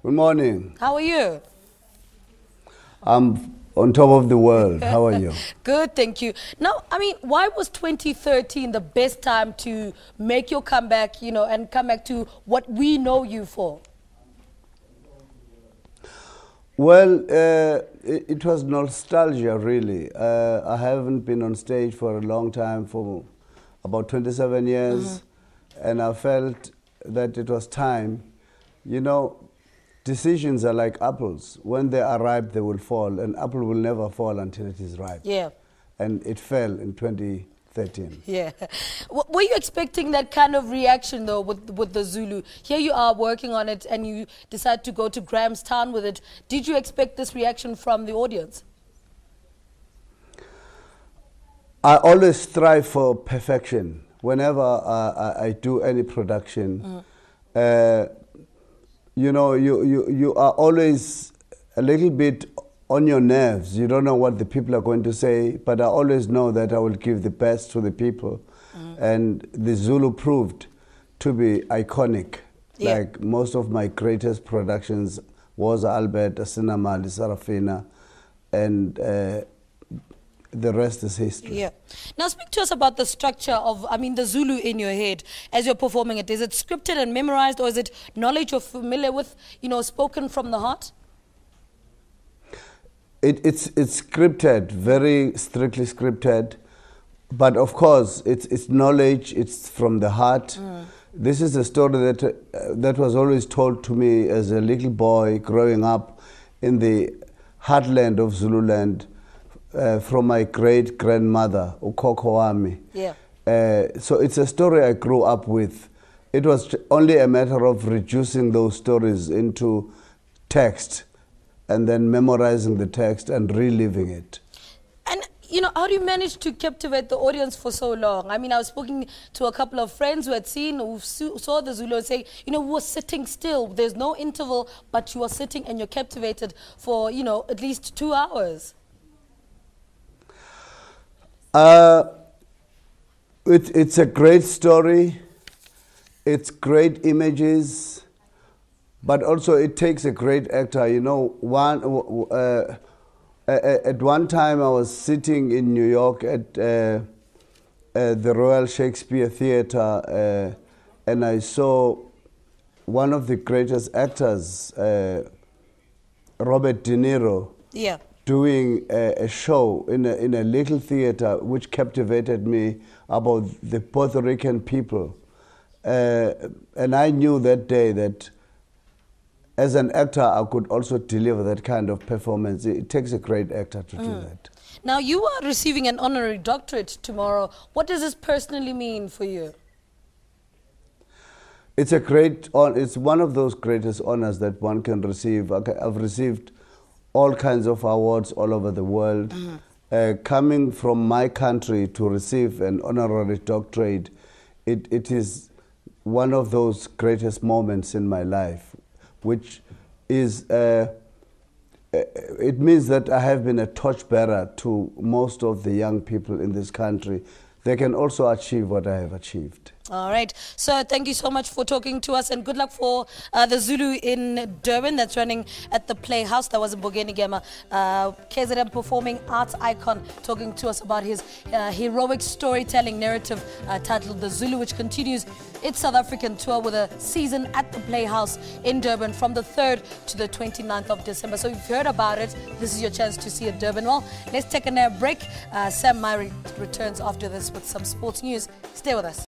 Good morning. How are you? I'm on top of the world. How are you? Good, thank you. Now, I mean, why was 2013 the best time to make your comeback, you know, and come back to what we know you for? Well, it was nostalgia, really. I haven't been on stage for a long time, for about 27 years, and I felt that it was time. You know, decisions are like apples. When they are ripe, they will fall. An apple will never fall until it is ripe. Yeah. And it fell in 2013. Yeah. Were you expecting that kind of reaction, though, with the Zulu? Here you are working on it, and you decide to go to Grahamstown with it. Did you expect this reaction from the audience? I always strive for perfection. Whenever I do any production, you know, you are always a little bit on your nerves. You don't know what the people are going to say, but I always know that I will give the best to the people. And the Zulu proved to be iconic. Yeah. Like most of my greatest productions was Albert, Asinamali, Sarafina, and the rest is history. Yeah. Now speak to us about the structure of, I mean, the Zulu in your head as you're performing it. Is it scripted and memorized, or is it knowledge you're familiar with, you know, spoken from the heart? It's scripted, very strictly scripted, but of course it's knowledge. It's from the heart. This is a story that was always told to me as a little boy growing up in the heartland of Zululand. From my great-grandmother, ukhokho wami. Yeah. So it's a story I grew up with. It was only a matter of reducing those stories into text and then memorizing the text and reliving it. And, you know, how do you manage to captivate the audience for so long? I mean, I was speaking to a couple of friends who had seen, who saw the Zulu and saying, you know, we were sitting still. There's no interval, but you are sitting and you're captivated for, you know, at least 2 hours. It's a great story, it's great images, but also it takes a great actor. You know, at one time I was sitting in New York at the Royal Shakespeare Theatre, and I saw one of the greatest actors, Robert De Niro. Yeah. Doing a show in a little theater which captivated me about the Puerto Rican people. And I knew that day that as an actor I could also deliver that kind of performance. It takes a great actor to do that. Now you are receiving an honorary doctorate tomorrow. What does this personally mean for you? It's a great, it's one of those greatest honors that one can receive. I've received all kinds of awards all over the world. Coming from my country to receive an honorary doctorate, it is one of those greatest moments in my life, which is, it means that I have been a torchbearer to most of the young people in this country. They can also achieve what I have achieved. All right. So thank you so much for talking to us, and good luck for the Zulu in Durban that's running at the Playhouse. That was Mbongeni Ngema, KZN performing arts icon, talking to us about his heroic storytelling narrative titled The Zulu, which continues its South African tour with a season at the Playhouse in Durban from the 3rd to the 29th of December. So if you've heard about it, this is your chance to see it, Durban. Well, let's take a break. Sam Myrie returns after this with some sports news. Stay with us.